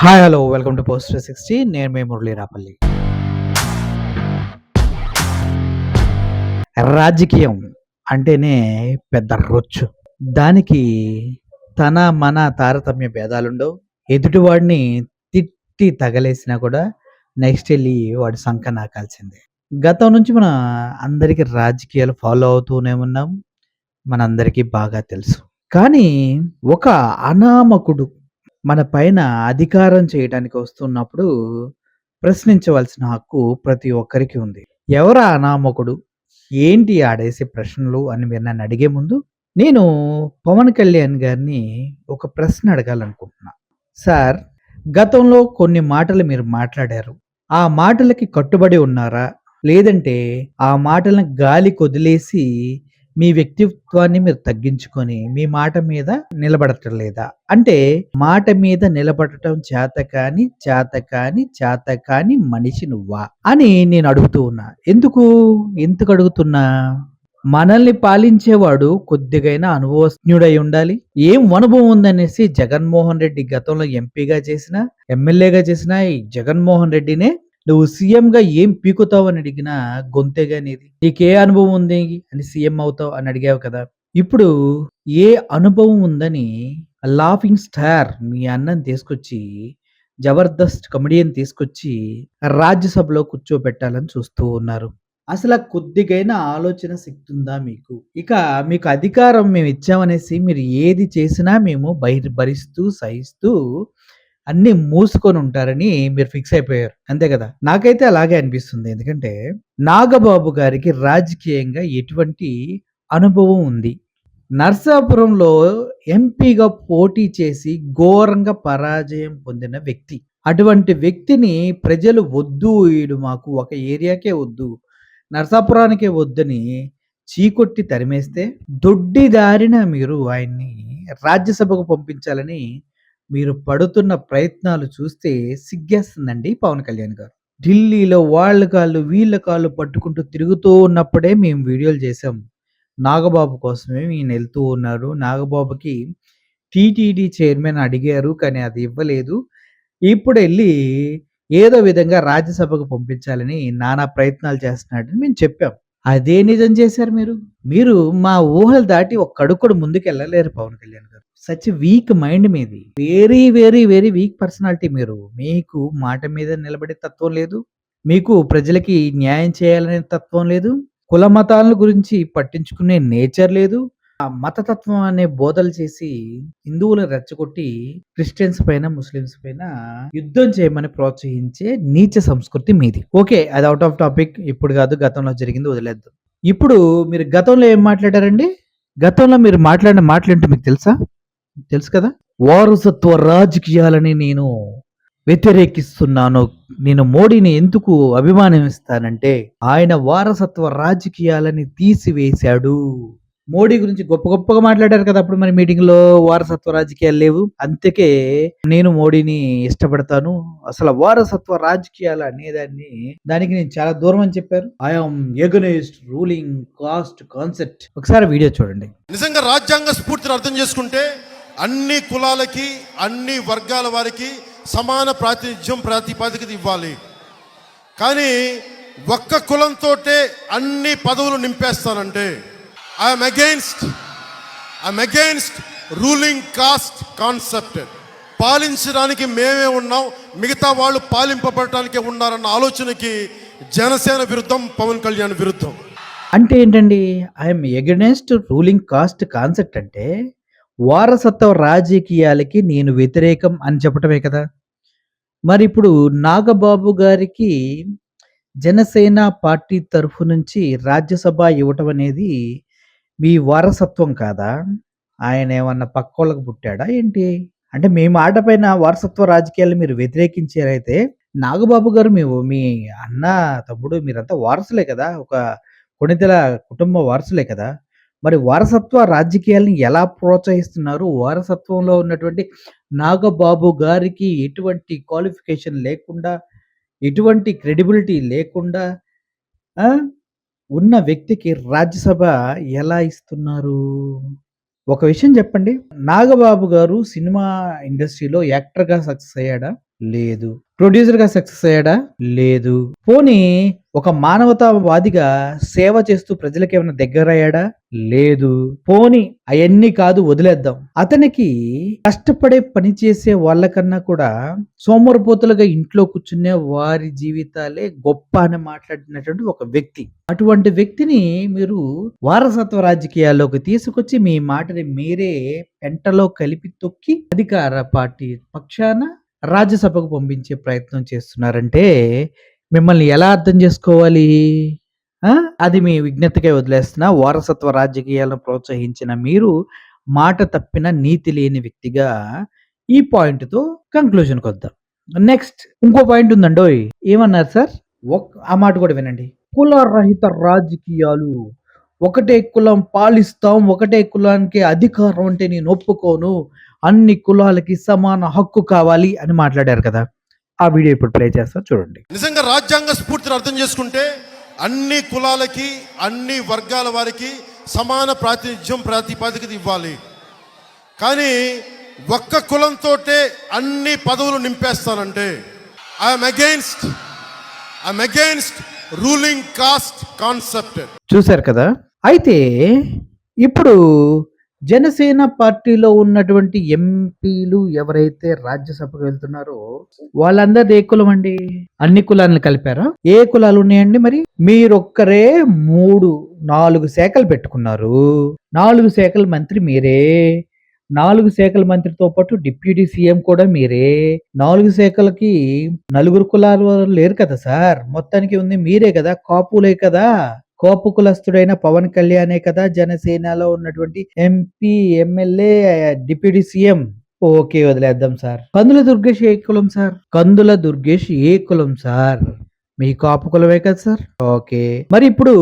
Hi hello welcome to post 360. నేను మీ మురళీ రాపల్లి. రాజకీయం అంటేనే పెద్ద రొచ్చు. దానికి తన మన తారతమ్య భేదాలుండవు. ఎదుటివాడిని తిట్టి తగలేసినా కూడా నెక్స్ట్ ఎళ్ళి వాడి సంక నాకాల్సిందే. గతం నుంచి మన అందరికీ రాజకీయాలు ఫాలో అవుతూనే ఉన్నాం. మనందరికీ బాగా తెలుసు. కానీ ఒక అనామకుడు మన పైన అధికారం చేయడానికి వస్తున్నప్పుడు ప్రశ్నించవలసిన హక్కు ప్రతి ఒక్కరికి ఉంది. ఎవరా అనామకుడు? ఏంటి ఆడేసే ప్రశ్నలు అని మీరు నన్ను అడిగే ముందు, నేను పవన్ కళ్యాణ్ గారిని ఒక ప్రశ్న అడగాలనుకుంటున్నా. సార్, గతంలో కొన్ని మాటలు మీరు మాట్లాడారు. ఆ మాటలకి కట్టుబడి ఉన్నారా? లేదంటే ఆ మాటలను గాలికొదిలేసి మీ వ్యక్తిత్వాన్ని మీరు తగ్గించుకొని, మీ మాట మీద నిలబడటం లేదా? అంటే మాట మీద నిలబడటం చేతకాని మనిషి నువ్వా? అని నేను అడుగుతూ ఉన్నా. ఎందుకు అడుగుతున్నా? మనల్ని పాలించేవాడు కొద్దిగైనా అనుభవజ్ఞుడై ఉండాలి. ఏం అనుభవం ఉందనేసి జగన్మోహన్ రెడ్డి గతంలో ఎంపీగా చేసినా, ఎమ్మెల్యేగా చేసినా ఈ జగన్మోహన్ రెడ్డినే నువ్వు సీఎంగా ఏం పీకుతావు అని అడిగినా గొంతేగా నీది. నీకే అనుభవం ఉంది అని సీఎం అవుతావు అని అడిగావు కదా. ఇప్పుడు ఏ అనుభవం ఉందని లాఫింగ్ స్టార్ మీ అన్నని తీసుకొచ్చి, జబర్దస్త్ కమెడియన్ తీసుకొచ్చి రాజ్యసభలో కూర్చోబెట్టాలని చూస్తూ ఉన్నారు. అసల కొద్దిగైనా ఆలోచన శక్తి ఉందా మీకు? ఇక మీకు అధికారం మేము ఇచ్చామనేసి మీరు ఏది చేసినా మేము భరిస్తూ, సహిస్తూ అన్నీ మూసుకొని ఉంటారని మీరు ఫిక్స్ అయిపోయారు. అంతే కదా! నాకైతే అలాగే అనిపిస్తుంది. ఎందుకంటే నాగబాబు గారికి రాజకీయంగా ఎటువంటి అనుభవం ఉంది. నర్సాపురంలో ఎంపీగా పోటీ చేసి ఘోరంగా పరాజయం పొందిన వ్యక్తి. అటువంటి వ్యక్తిని ప్రజలు వద్దు, ఈడు మాకు ఒక ఏరియాకే వద్దు, నరసాపురానికే వద్దని చీకొట్టి తరిమేస్తే, దొడ్డి దారిన మీరు ఆయన్ని రాజ్యసభకు పంపించాలని మీరు పడుతున్న ప్రయత్నాలు చూస్తే సిగ్గేస్తుందండి పవన్ కళ్యాణ్ గారు. ఢిల్లీలో వాళ్ళ కాళ్ళు, వీళ్ళ కాళ్ళు పట్టుకుంటూ తిరుగుతూ ఉన్నప్పుడే మేము వీడియోలు చేసాం. నాగబాబు కోసమే ఈయన ఎళ్తూ ఉన్నారు. నాగబాబుకి టీటీడీ చైర్మన్ అడిగారు. కానీ అది ఇవ్వలేదు. ఇప్పుడెళ్ళి ఏదో విధంగా రాజ్యసభకు పంపించాలని నానా ప్రయత్నాలు చేస్తున్నాడని మేము చెప్పాం. అదే నిజం చేశారు మీరు. మీరు మా ఊహలు దాటి ఒక్క అడుగు కూడా ముందుకెళ్ళలేరు పవన్ కళ్యాణ్ గారు. సచ్ వీక్ మైండ్ మీది. వెరీ వీక్ పర్సనాలిటీ మీరు. మీకు మాట మీద నిలబడే తత్వం లేదు. మీకు ప్రజలకి న్యాయం చేయాలనే తత్వం లేదు. కుల మతాల గురించి పట్టించుకునే నేచర్ లేదు. ఆ మతతత్వం అనే బోధలు చేసి హిందువులను రెచ్చగొట్టి క్రిస్టియన్స్ పైన, ముస్లిమ్స్ పైన యుద్ధం చేయమని ప్రోత్సహించే నీచ సంస్కృతి మీది. ఓకే, అది అవుట్ ఆఫ్ టాపిక్. ఇప్పుడు కాదు, గతంలో జరిగింది వదిలేద్దాం. ఇప్పుడు మీరు గతంలో ఏం మాట్లాడారండి? గతంలో మీరు మాట్లాడిన మాటలేంటో మీకు తెలుసా? తెలుసు కదా. వారసత్వ రాజకీయాలని నేను వ్యతిరేకిస్తున్నాను. నేను మోడీని ఎందుకు అభిమానిస్తానంటే ఆయన వారసత్వ రాజకీయాలని తీసివేశాడు. మోడీ గురించి గొప్ప గొప్పగా మాట్లాడారు కదా అప్పుడు మరి మీటింగ్‌లో. వారసత్వ రాజకీయాలు లేవు. అందుకే నేను మోడీని ఇష్టపడతాను. అసలు వారసత్వ రాజకీయాలు అనేదాన్ని దానికి నేను చాలా దూరం అని చెప్పారు. I am against ruling caste concept. ఒకసారి వీడియో చూడండి. నిజంగా రాజ్యాంగ స్ఫూర్తిని అర్థం చేసుకుంటే అన్ని కులాలకి, అన్ని వర్గాల వారికి సమాన ప్రాతిపదికత ఇవ్వాలి. కానీ ఒక్క కులంతోటే అన్ని పదవులు నింపేస్తానంటే I'm against ruling caste concept. పాలించడానికి మేమే ఉన్నాం, మిగతా వాళ్ళు పాలింపబడటానికే ఉన్నారన్న ఆలోచనకి జనసేన విరుద్ధం, పవన్ కళ్యాణ్ విరుద్ధం. అంటే ఏంటండి? I'm against ruling caste concept అంటే వారసత్వ రాజకీయాలకి నేను వ్యతిరేకం అని చెప్పటమే కదా. మరి ఇప్పుడు నాగబాబు గారికి జనసేన పార్టీ తరఫు నుంచి రాజ్యసభ ఇవ్వటం అనేది మీ వారసత్వం కాదా? ఆయన ఏమన్నా పక్కోళ్ళకి పుట్టాడా ఏంటి? అంటే మీ మాట పైన వారసత్వ రాజకీయాలు మీరు వ్యతిరేకించారైతే, నాగబాబు గారు మీ అన్న, తమ్ముడు మీరంతా వారసులే కదా. ఒక కొణిదెల కుటుంబ వారసులే కదా. మరి వారసత్వ రాజకీయాల్ని ఎలా ప్రోత్సహిస్తున్నారు? వారసత్వంలో ఉన్నటువంటి నాగబాబు గారికి ఎటువంటి క్వాలిఫికేషన్ లేకుండా, ఎటువంటి క్రెడిబిలిటీ లేకుండా ఆ! ఉన్న వ్యక్తికి రాజ్యసభ ఎలా ఇస్తున్నారు? ఒక విషయం చెప్పండి. నాగబాబు గారు సినిమా ఇండస్ట్రీలో యాక్టర్‌గా సక్సెస్ అయ్యాడా? లేదు. ప్రొడ్యూసర్‌గా సక్సెస్ అయ్యాడా? లేదు. పోనీ ఒక మానవతావాదిగా సేవ చేస్తూ ప్రజలకేమైనా దగ్గరయ్యాడా? లేదు. పోనీ అయన్నీ కాదు వదిలేద్దాం. అతనికి కష్టపడే పని చేసే వాళ్ళకన్నా కూడా సోమరిపోతులుగా ఇంట్లో కూర్చునే వారి జీవితాలే గొప్ప అని మాట్లాడినటువంటి ఒక వ్యక్తి. అటువంటి వ్యక్తిని మీరు వారసత్వ రాజకీయాల్లోకి తీసుకొచ్చి మీ మాటని మీరే పెంటలో కలిపి తొక్కి అధికార పార్టీ పక్షాన రాజ్యసభకు పంపించే ప్రయత్నం చేస్తున్నారంటే మిమ్మల్ని ఎలా అర్థం చేసుకోవాలి? ఆ! అది మీ విజ్ఞతకే వదిలేస్తున్నా. వారసత్వ రాజకీయాలను ప్రోత్సహించిన మీరు మాట తప్పిన నీతి లేని వ్యక్తిగా ఈ పాయింట్‌తో కంక్లూజన్‌కొద్దాం. నెక్స్ట్ ఇంకో పాయింట్ ఉందండోయ్! ఏమన్నారు సార్? ఆ మాట కూడా వినండి. కుల రహిత రాజకీయాలు. ఒకటే కులం పాలిస్తాం. ఒకటే కులానికి అధికారం అంటే నేను ఒప్పుకోను. అన్ని కులాలకి సమాన హక్కు కావాలి అని మాట్లాడారు కదా! ఆ వీడియో ఇప్పుడు ప్లే చేస్తా చూడండి. నిజంగా రాజ్యాంగ స్ఫూర్తిని అర్థం చేసుకుంటే అన్ని కులాలకి అన్ని వర్గాల వారికి సమాన ప్రాతినిధ్యం ప్రాతిపదికత ఇవ్వాలి. కానీ ఒక్క కులంతోటే అన్ని పదవులు నింపేస్తానంటే I'm against ruling caste concept. చూశారు కదా! అయితే ఇప్పుడు జనసేన పార్టీలో ఉన్నటువంటి ఎంపీలు ఎవరైతే రాజ్యసభకు వెళ్తున్నారో వాళ్ళందరిది ఏ కులం అండి? అన్ని కులాలను కలిపారా? ఏ కులాలు ఉన్నాయండి మరి? మీరొక్కరే 3, 4 శాఖలు పెట్టుకున్నారు. 4 శాఖల మంత్రి మీరే. 4 శాఖల మంత్రితో పాటు డిప్యూటీ సీఎం కూడా మీరే. 4 శాఖలకి నలుగురు కులాల వారు లేరు కదా సార్! మొత్తానికి ఉంది మీరే కదా! కాపులే కదా! కోపు కులస్తుడైన పవన్ కళ్యాణే కదా జనసేనలో ఉన్నటువంటి MP, MLA, deputy CM. Okay వదిలేద్దాం సార్. కందుల దుర్గేష్ ఏ కులం సార్? కందుల దుర్గేష్ ఏ కులం సార్? మీ కాపు కులమే కదా సార్? ఓకే. మరి ఇప్పుడు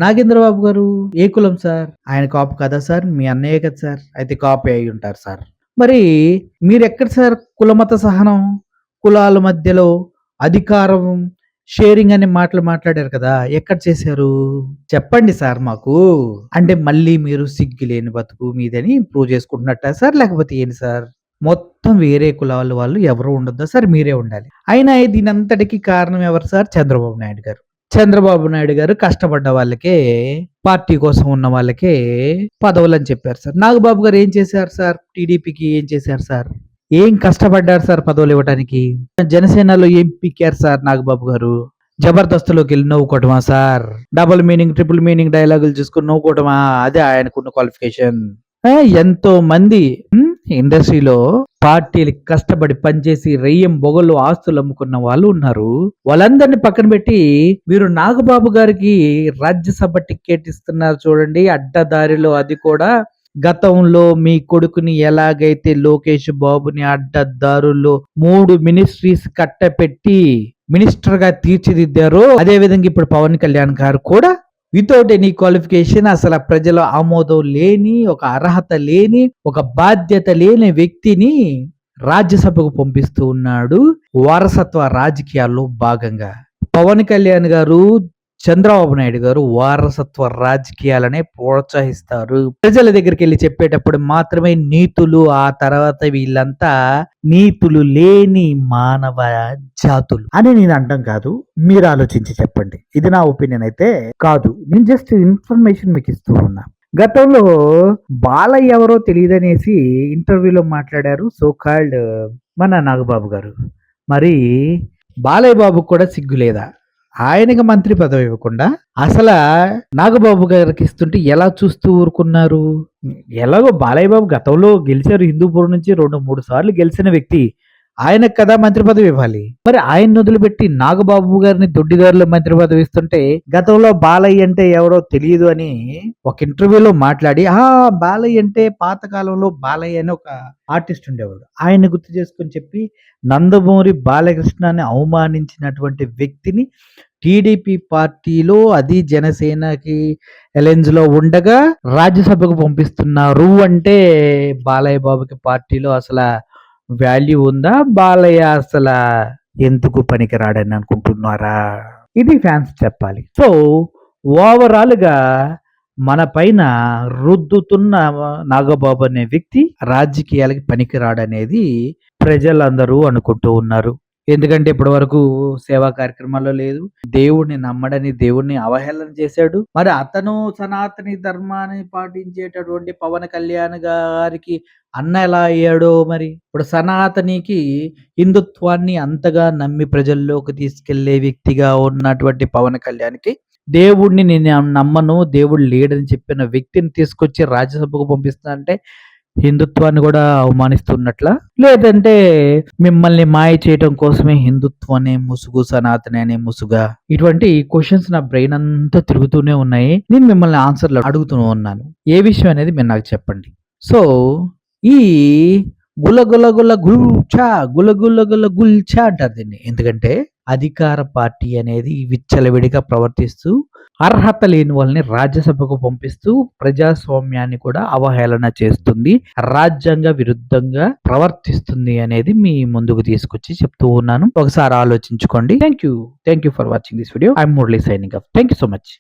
నాగేంద్రబాబు గారు ఏ కులం సార్? ఆయన కాపు కదా సార్? మీ అన్నయ్య కదా సార్? అయితే కాపే అయి ఉంటారు సార్. మరి మీరెక్కడ సార్ కులమత సహనం? కులాల మధ్యలో అధికారం షేరింగ్ అనే మాటలు మాట్లాడారు కదా! ఎక్కడ చేశారు? చెప్పండి సార్ మాకు. అంటే మళ్ళీ మీరు సిగ్గులేని బతుకు మీదని ప్రూవ్ చేసుకుంటున్నట్టా సార్? లేకపోతే ఏంటి సార్? మొత్తం వేరే కులాల వాళ్ళు ఎవరు ఉండొద్దా సార్? మీరే ఉండాలి. అయినా దీనంతటికి కారణం ఎవరు సార్? చంద్రబాబు నాయుడు గారు. చంద్రబాబు నాయుడు గారు కష్టపడ్డ వాళ్ళకే, పార్టీ కోసం ఉన్న వాళ్ళకే పదవులని చెప్పారు సార్. నాగబాబు గారు ఏం చేశారు సార్? టీడీపీకి ఏం చేశారు సార్? ఏం కష్టపడ్డారు సార్ పదవులు ఇవ్వటానికి? జనసేనలో ఏం పీకారు సార్ నాగబాబు గారు? జబర్దస్త్‌లోకి వెళ్ళి నవ్వుకోవటమా sir? Double meaning, triple meaning డైలాగులు చూసుకొని నవ్వుకోవటమా? అదే ఆయనకున్న క్వాలిఫికేషన్. ఎంతో మంది ఇండస్ట్రీలో పార్టీలకి కష్టపడి పనిచేసి రెయ్యం బొగలు ఆస్తులు అమ్ముకున్న వాళ్ళు ఉన్నారు. వాళ్ళందరినీ పక్కన పెట్టి మీరు నాగబాబు గారికి రాజ్యసభ టికెట్ ఇస్తున్నారు చూడండి అడ్డదారిలో. అది కూడా గతంలో మీ కొడుకుని ఎలాగైతే లోకేష్ బాబుని అడ్డదారుల్లో 3 మినిస్ట్రీస్ కట్టపెట్టి మినిస్టర్ గా తీర్చిదిద్దారో అదే విధంగా ఇప్పుడు పవన్ కళ్యాణ్ గారు కూడా వితౌట్ ఎనీ క్వాలిఫికేషన్, అసలు ప్రజల ఆమోదం లేని, ఒక అర్హత లేని, ఒక బాధ్యత లేని వ్యక్తిని రాజ్యసభకు పంపిస్తూ ఉన్నాడు వారసత్వ రాజకీయాల్లో భాగంగా. పవన్ కళ్యాణ్ గారు, చంద్రబాబు నాయుడు గారు వారసత్వ రాజకీయాలనే ప్రోత్సహిస్తారు. ప్రజల దగ్గరికి వెళ్ళి చెప్పేటప్పుడు మాత్రమే నీతులు, ఆ తర్వాత వీళ్ళంతా నీతులు లేని మానవ జాతులు అని నేను అంటాం కాదు. మీరు ఆలోచించి చెప్పండి. ఇది నా ఒపీనియన్ అయితే కాదు. నేను జస్ట్ ఇన్ఫర్మేషన్ మీకు ఇస్తూ ఉన్నా. గతంలో బాలయ్య ఎవరో తెలియదనేసి ఇంటర్వ్యూలో మాట్లాడారు సో కాల్డ్ మన నాగబాబు గారు. మరి బాలయ్య బాబుకు కూడా సిగ్గు లేదా? ఆయనకి మంత్రి పదవి ఇవ్వకుండా అసలు నాగబాబు గారికి ఇస్తుంటే ఎలా చూస్తూ ఊరుకున్నారు? ఎలాగో బాలయ్య బాబు గతంలో గెలిచారు. హిందూపూర్ నుంచి 2-3 సార్లు గెలిచిన వ్యక్తి. ఆయనకు కదా మంత్రి పదవి ఇవ్వాలి. మరి ఆయన వదిలిపెట్టి నాగబాబు గారిని దొడ్డిదారులు మంత్రి పదవి ఇస్తుంటే గతంలో బాలయ్య అంటే ఎవరో తెలియదు అని ఒక ఇంటర్వ్యూలో మాట్లాడి బాలయ్య అంటే పాతకాలంలో బాలయ్య అని ఒక ఆర్టిస్ట్ ఉండేవాడు. ఆయన గుర్తు చేసుకొని చెప్పి నందమూరి బాలకృష్ణని అవమానించినటువంటి వ్యక్తిని టీడీపీ పార్టీలో, అది జనసేనకి అలయన్స్ లో ఉండగా రాజ్యసభకు పంపిస్తున్నారు అంటే బాలయ్య బాబుకి పార్టీలో అసలు వాల్యూ ఉందా? బాలయ్య అసలు ఎందుకు పనికిరాడని అనుకుంటున్నారా? ఇది ఫ్యాన్స్ చెప్పాలి. సో ఓవరాల్ గా మన పైన రుద్దుతున్న నాగబాబు అనే వ్యక్తి రాజకీయాలకి పనికిరాడనేది ప్రజలందరూ అనుకుంటూ ఉన్నారు. ఎందుకంటే ఇప్పటి వరకు సేవా కార్యక్రమాల్లో లేదు. దేవుడిని నమ్మడని దేవుడిని అవహేళన చేశాడు. మరి అతను సనాతని ధర్మాన్ని పాటించేటటువంటి పవన్ కళ్యాణ్ గారికి అన్న ఎలా అయ్యాడో మరి. ఇప్పుడు సనాతనికి హిందుత్వాన్ని అంతగా నమ్మి ప్రజల్లోకి తీసుకెళ్లే వ్యక్తిగా ఉన్నటువంటి పవన్ కళ్యాణ్‌కి దేవుడిని నేను నమ్మను, దేవుడు లేడని చెప్పిన వ్యక్తిని తీసుకొచ్చి రాజ్యసభకు పంపిస్తా అంటే హిందుత్వాన్ని కూడా అవమానిస్తున్నట్లా? లేదంటే మిమ్మల్ని మాయ చేయటం కోసమే హిందుత్వం అనే ముసుగు, సనాతని అనే ముసుగా? ఇటువంటి క్వెషన్స్ నా బ్రెయిన్ అంతా తిరుగుతూనే ఉన్నాయి. నేను మిమ్మల్ని ఆన్సర్‌లు అడుగుతూ ఉన్నాను. ఏ విషయం అనేది మీరు నాకు చెప్పండి. సో, ఈ గుల గుల గుల్చా గుల గుల గుల గుల్చా అంటారు దీన్ని. ఎందుకంటే అధికార పార్టీ అనేది విచ్చలవిడిగా ప్రవర్తిస్తూ అర్హత లేని వాళ్ళని రాజ్యసభకు పంపిస్తూ ప్రజాస్వామ్యాన్ని కూడా అవహేళన చేస్తుంది. రాజ్యాంగ విరుద్ధంగా ప్రవర్తిస్తుంది అనేది మీ ముందుకు తీసుకొచ్చి చెప్తూ ఉన్నాను. ఒకసారి ఆలోచించుకోండి. Thank you for watching this video. I'm Murali signing off. Thank you so much.